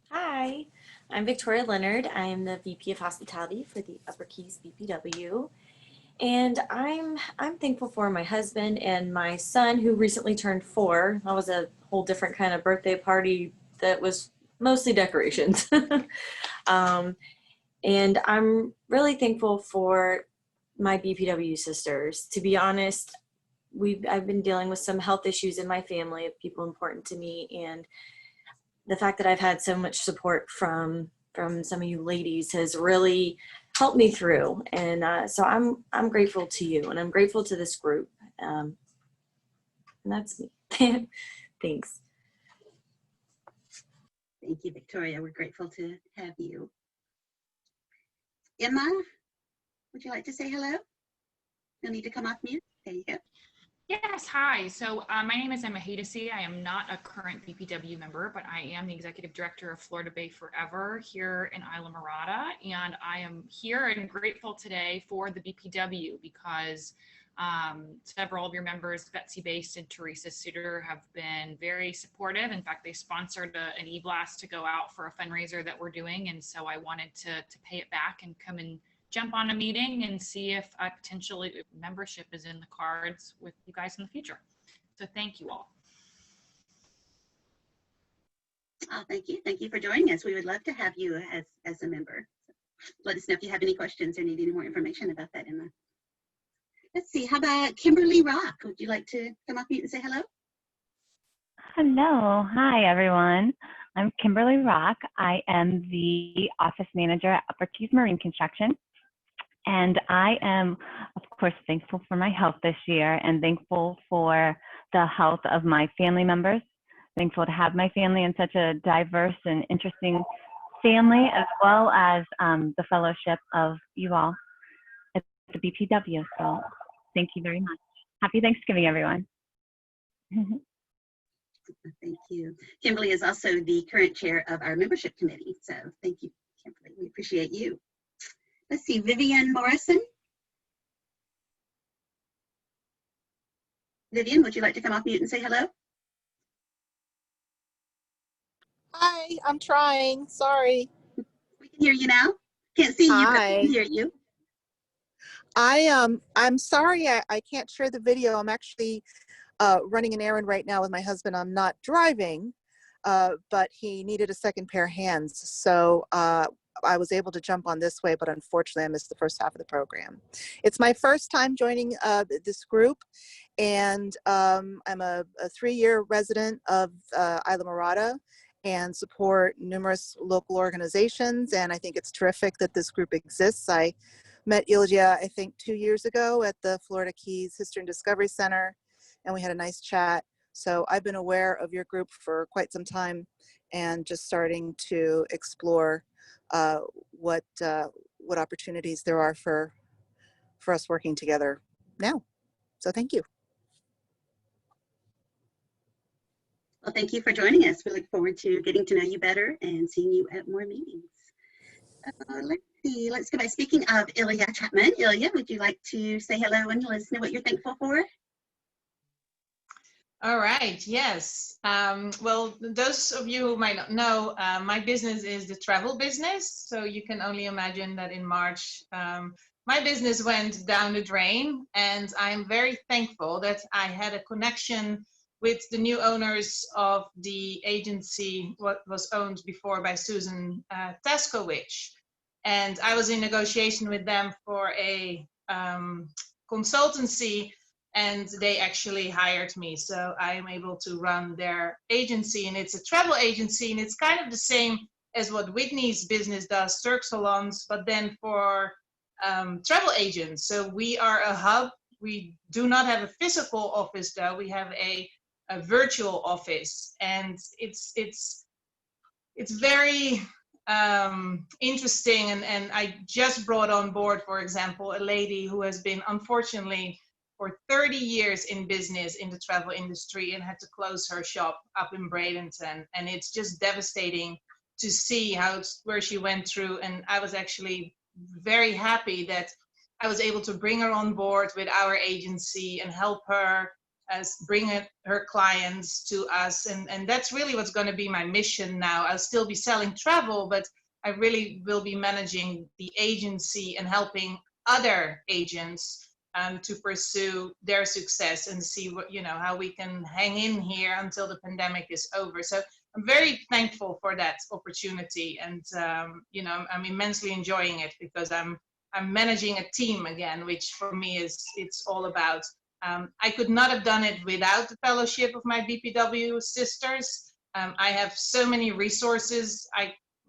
Q: Hi, I'm Victoria Leonard. I am the VP of Hospitality for the Upper Keys BPW. And I'm thankful for my husband and my son who recently turned 4. That was a whole different kind of birthday party that was mostly decorations. And I'm really thankful for my BPW sisters. To be honest, I've been dealing with some health issues in my family of people important to me, and the fact that I've had so much support from some of you ladies has really helped me through. And so I'm grateful to you, and I'm grateful to this group. And that's me. Thanks.
A: Thank you, Victoria. We're grateful to have you. Emma, would you like to say hello? You'll need to come off mute. There you go.
R: Yes, hi. So my name is Emma Hadesy. I am not a current BPW member, but I am the Executive Director of Florida Bay Forever here in Islamorada. And I am here and grateful today for the BPW because several of your members, Betsy Baste and Teresa Suter, have been very supportive. In fact, they sponsored an e-blast to go out for a fundraiser that we're doing. And so I wanted to pay it back and come and jump on a meeting and see if potentially membership is in the cards with you guys in the future. So thank you all.
A: Oh, thank you. Thank you for joining us. We would love to have you as a member. Let us know if you have any questions or need any more information about that, Emma. Let's see, how about Kimberly Rock? Would you like to come up and say hello?
S: Hello. Hi, everyone. I'm Kimberly Rock. I am the office manager at Upper Keys Marine Construction. And I am, of course, thankful for my health this year and thankful for the health of my family members. Thankful to have my family in such a diverse and interesting family, as well as the fellowship of you all at the BPW. So thank you very much. Happy Thanksgiving, everyone.
A: Thank you. Kimberly is also the current chair of our membership committee. So thank you, Kimberly. We appreciate you. Let's see, Vivian Morrison. Vivian, would you like to come off mute and say hello?
T: Hi, I'm trying. Sorry.
A: We can hear you now. Can't see you, but we can hear you.
T: I'm sorry I can't share the video. I'm actually running an errand right now with my husband. I'm not driving, but he needed a second pair of hands. So I was able to jump on this way, but unfortunately I missed the first half of the program. It's my first time joining this group, and I'm a 3-year resident of Islamorada and support numerous local organizations, and I think it's terrific that this group exists. I met Ilja, I think 2 years ago at the Florida Keys History and Discovery Center, and we had a nice chat. So I've been aware of your group for quite some time and just starting to explore what opportunities there are for us working together now. So thank you.
A: Well, thank you for joining us. We look forward to getting to know you better and seeing you at more meetings. Let's see, let's go by speaking of Ilya Chapman. Ilya, would you like to say hello and let us know what you're thankful for?
D: All right, yes. Well, those of you who might not know, my business is the travel business. So you can only imagine that in March, my business went down the drain, and I'm very thankful that I had a connection with the new owners of the agency, what was owned before by Susan Taskowicz. And I was in negotiation with them for a consultancy, and they actually hired me. So I am able to run their agency, and it's a travel agency, and it's kind of the same as what Whitney's business does, Cirque Salons, but then for travel agents. So we are a hub. We do not have a physical office though. We have a virtual office, and it's very interesting. And I just brought on board, for example, a lady who has been unfortunately for 30 years in business in the travel industry and had to close her shop up in Bradenton. And it's just devastating to see where she went through. And I was actually very happy that I was able to bring her on board with our agency and help her bring her clients to us. And that's really what's going to be my mission now. I'll still be selling travel, but I really will be managing the agency and helping other agents to pursue their success and see what, how we can hang in here until the pandemic is over. So I'm very thankful for that opportunity, and I'm immensely enjoying it because I'm managing a team again, which for me it's all about. I could not have done it without the fellowship of my BPW sisters. I have so many resources.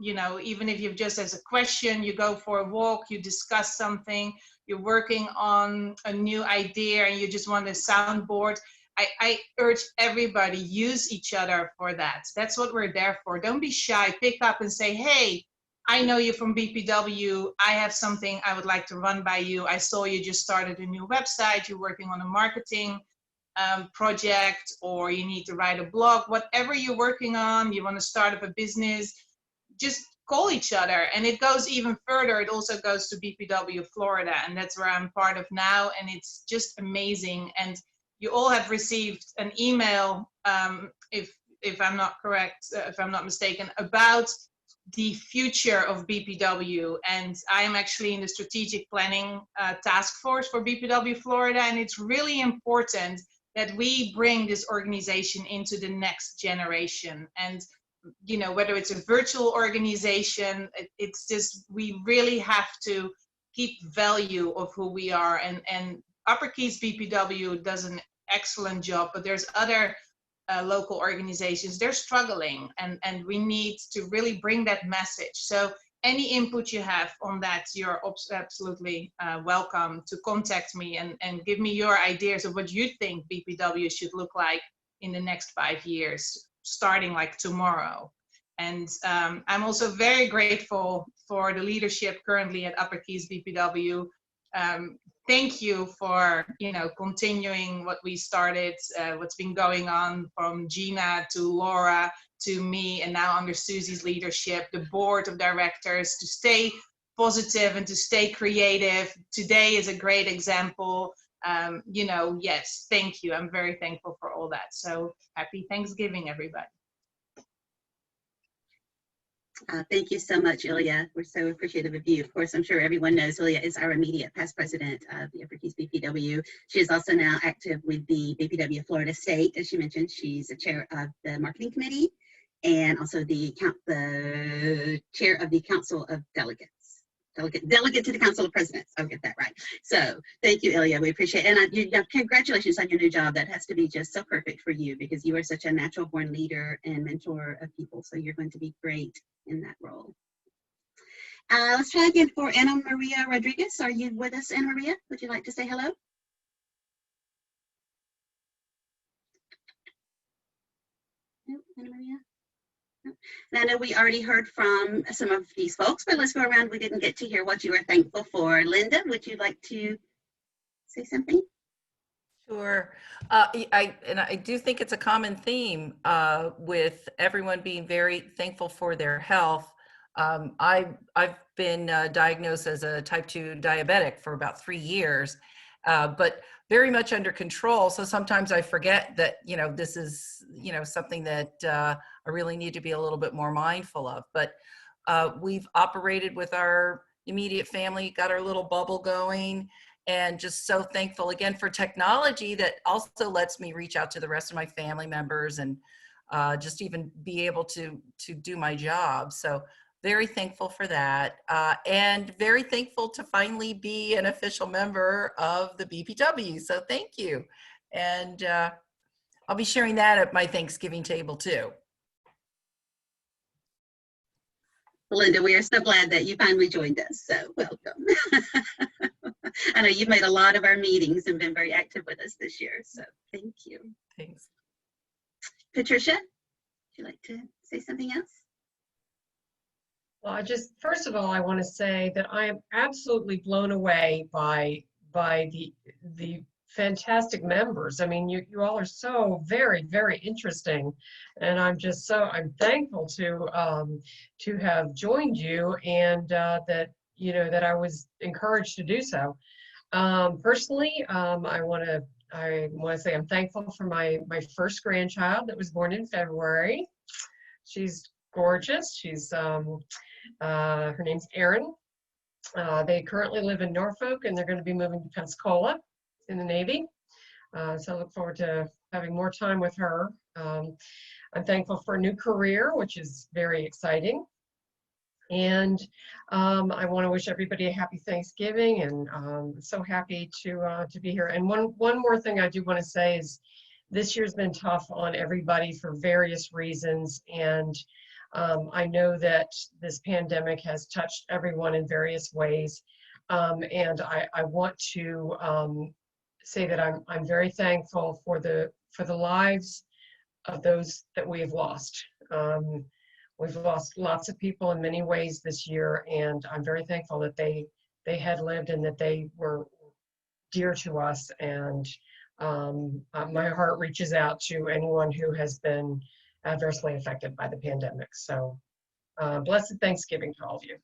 D: Even if you've just as a question, you go for a walk, you discuss something, you're working on a new idea and you just want a soundboard. I urge everybody, use each other for that. That's what we're there for. Don't be shy. Pick up and say, hey, I know you from BPW. I have something I would like to run by you. I saw you just started a new website. You're working on a marketing project, or you need to write a blog. Whatever you're working on, you want to start up a business, just call each other. And it goes even further. It also goes to BPW Florida, and that's where I'm part of now. And it's just amazing. And you all have received an email, if I'm not correct, if I'm not mistaken, about the future of BPW. And I am actually in the strategic planning task force for BPW Florida. And it's really important that we bring this organization into the next generation. And whether it's a virtual organization, it's just, we really have to keep value of who we are. And Upper Keys BPW does an excellent job, but there's other local organizations, they're struggling, and we need to really bring that message. So any input you have on that, you're absolutely welcome to contact me and give me your ideas of what you think BPW should look like in the next 5 years, starting like tomorrow. And I'm also very grateful for the leadership currently at Upper Keys BPW. Thank you for continuing what we started, what's been going on from Gina to Laura to me, and now under Susie's leadership, the board of directors, to stay positive and to stay creative. Today is a great example. Yes, thank you. I'm very thankful for all that. So happy Thanksgiving, everybody.
A: Thank you so much, Ilya. We're so appreciative of you. Of course, I'm sure everyone knows Ilya is our immediate past president of the Upper Keys BPW. She is also now active with the BPW Florida State. As she mentioned, she's the chair of the marketing committee and also the chair of the Council of Delegates. Delegate to the Council of Presidents. I'll get that right. So thank you, Ilya. We appreciate it. And congratulations on your new job. That has to be just so perfect for you because you are such a natural born leader and mentor of people. So you're going to be great in that role. Let's try again for Ana Maria Rodriguez. Are you with us, Ana Maria? Would you like to say hello? No, Ana Maria? And I know we already heard from some of these folks, but let's go around. We didn't get to hear what you were thankful for. Linda, would you like to say something?
F: Sure. I do think it's a common theme with everyone being very thankful for their health. I've been diagnosed as a type 2 diabetic for about 3 years, but very much under control. So sometimes I forget that, this is, something that I really need to be a little bit more mindful of. But we've operated with our immediate family, got our little bubble going, and just so thankful again for technology that also lets me reach out to the rest of my family members and just even be able to do my job. So very thankful for that, and very thankful to finally be an official member of the BPW. So thank you. And I'll be sharing that at my Thanksgiving table too.
A: Linda, we are so glad that you finally joined us. So welcome. I know you've made a lot of our meetings and been very active with us this year. So thank you.
F: Thanks.
A: Patricia, would you like to say something else?
G: Well, first of all, I want to say that I am absolutely blown away by the fantastic members. I mean, you all are so very, very interesting, and I'm thankful to have joined you, and that I was encouraged to do so. Personally, I want to I want to say I'm thankful for my first grandchild that was born in February. She's gorgeous. She's her name's Erin. They currently live in Norfolk, and they're going to be moving to Pensacola in the Navy. So I look forward to having more time with her. I'm thankful for a new career, which is very exciting. And I want to wish everybody a happy Thanksgiving, and so happy to be here. And one more thing I do want to say is this year's been tough on everybody for various reasons, and I know that this pandemic has touched everyone in various ways, and I want to say that I'm very thankful for the lives of those that we have lost. We've lost lots of people in many ways this year, and I'm very thankful that they had lived and that they were dear to us. And my heart reaches out to anyone who has been adversely affected by the pandemic. So blessed Thanksgiving to all of you.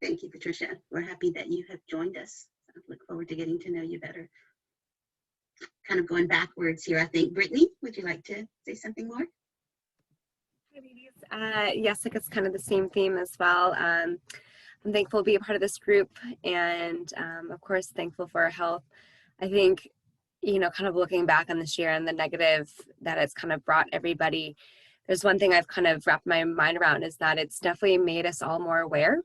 A: Thank you, Patricia. We're happy that you have joined us. I look forward to getting to know you better. Kind of going backwards here, I think. Brittany, would you like to say something more?
E: Hi, ladies. Yes, I guess kind of the same theme as well. I'm thankful to be a part of this group, and of course, thankful for our health. I think, you know, kind of looking back on this year and the negative that it's kind of brought everybody, there's one thing I've kind of wrapped my mind around is that it's definitely made us all more aware.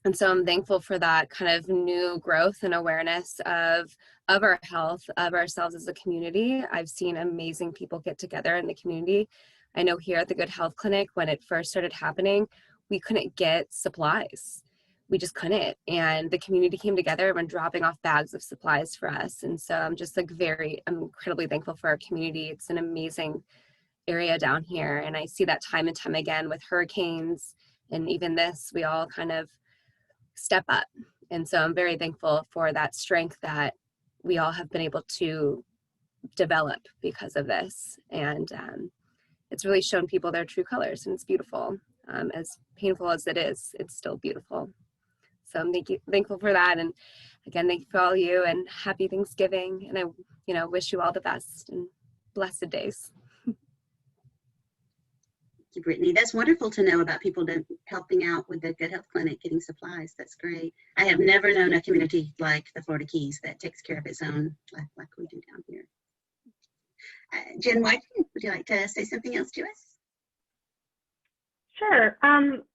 E: And so I'm thankful for that kind of new growth and awareness of our health, of ourselves as a community. I've seen amazing people get together in the community. I know here at the Good Health Clinic, when it first started happening, we couldn't get supplies. We just couldn't. And the community came together and dropping off bags of supplies for us. And so I'm just like I'm incredibly thankful for our community. It's an amazing area down here. And I see that time and time again with hurricanes and even this, we all kind of step up. And so I'm very thankful for that strength that we all have been able to develop because of this. And it's really shown people their true colors, and it's beautiful. As painful as it is, it's still beautiful. So I'm thankful for that. And again, thank you for all you, and happy Thanksgiving. And I wish you all the best and blessed days.
A: Thank you, Brittany. That's wonderful to know about people helping out with the Good Health Clinic, getting supplies. That's great. I have never known a community like the Florida Keys that takes care of its own like we do down here. Jen White, would you like to say something else to us?
H: Sure.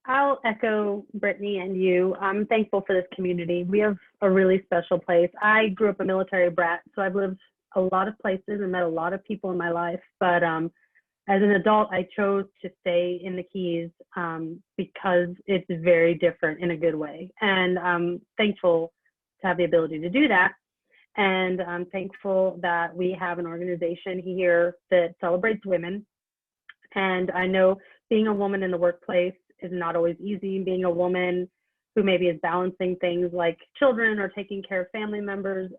H: I'll echo Brittany and you. I'm thankful for this community. We have a really special place. I grew up a military brat, so I've lived a lot of places and met a lot of people in my life. But as an adult, I chose to stay in the Keys because it's very different in a good way. And I'm thankful to have the ability to do that. And I'm thankful that we have an organization here that celebrates women. And I know being a woman in the workplace is not always easy. Being a woman who maybe is balancing things like children or taking care of family members,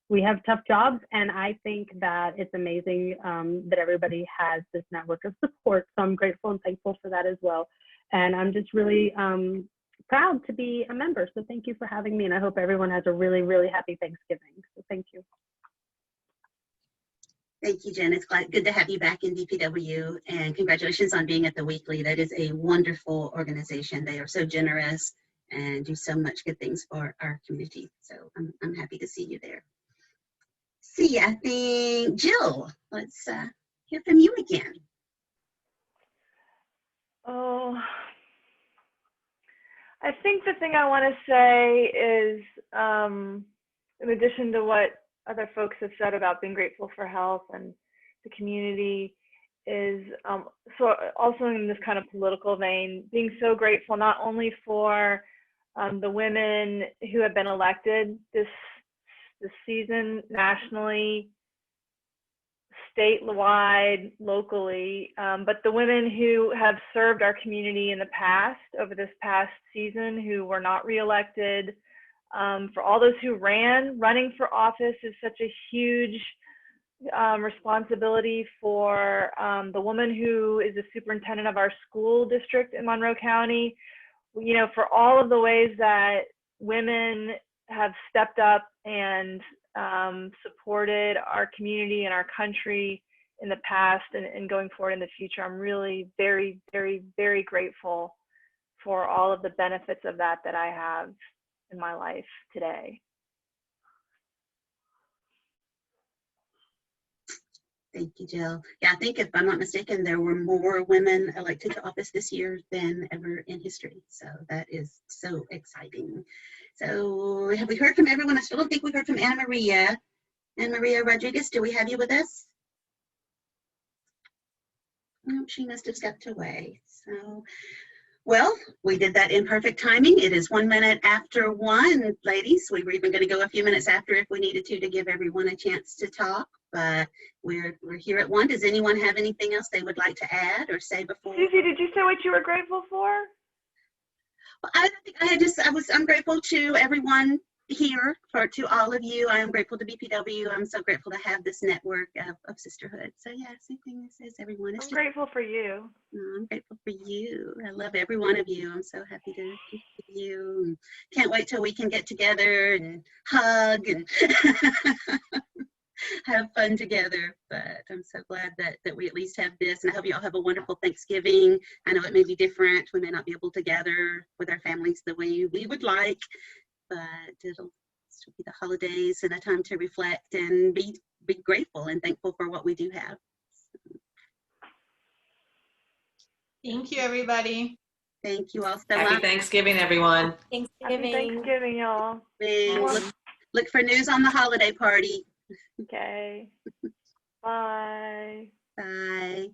H: we have tough jobs, and I think that it's amazing that everybody has this network of support. So I'm grateful and thankful for that as well. And I'm just really proud to be a member. So thank you for having me, and I hope everyone has a really, really happy Thanksgiving. So thank you.
A: Thank you, Jen. It's good to have you back in DPW, and congratulations on being at the Weekly. That is a wonderful organization. They are so generous and do so much good things for our community. So I'm happy to see you there. See, I think, Jill, let's hear from you again.
B: Oh, I think the thing I want to say is, in addition to what other folks have said about being grateful for health and the community, is so also in this kind of political vein, being so grateful not only for the women who have been elected this season nationally, statewide, locally, but the women who have served our community in the past, over this past season, who were not reelected, for all those who running for office is such a huge responsibility. For the woman who is the superintendent of our school district in Monroe County, you know, for all of the ways that women have stepped up and supported our community and our country in the past and going forward in the future. I'm really very, very, very grateful for all of the benefits of that I have in my life today.
A: Thank you, Jill. Yeah, I think if I'm not mistaken, there were more women elected to office this year than ever in history. So that is so exciting. So have we heard from everyone? I still don't think we heard from Anna Maria. Anna Maria Rodriguez, do we have you with us? No, she must have stepped away. So, well, we did that in perfect timing. It is 1 minute after 1, ladies. We were even going to go a few minutes after if we needed to give everyone a chance to talk. But we're here at 1. Does anyone have anything else they would like to add or say before?
B: Susie, did you say what you were grateful for?
A: Well, I think I'm grateful to everyone here, to all of you. I am grateful to BPW. I'm so grateful to have this network of sisterhood. So yeah, same thing as everyone.
B: I'm grateful for you.
A: I'm grateful for you. I love every one of you. I'm so happy to be with you. And can't wait till we can get together and hug and have fun together. But I'm so glad that we at least have this. And I hope you all have a wonderful Thanksgiving. I know it may be different. We may not be able to gather with our families the way we would like, but it'll still be the holidays and a time to reflect and be grateful and thankful for what we do have.
D: Thank you, everybody.
A: Thank you all so much.
K: Happy Thanksgiving, everyone.
B: Happy Thanksgiving, y'all.
A: Look for news on the holiday party.
B: Okay. Bye.
A: Bye.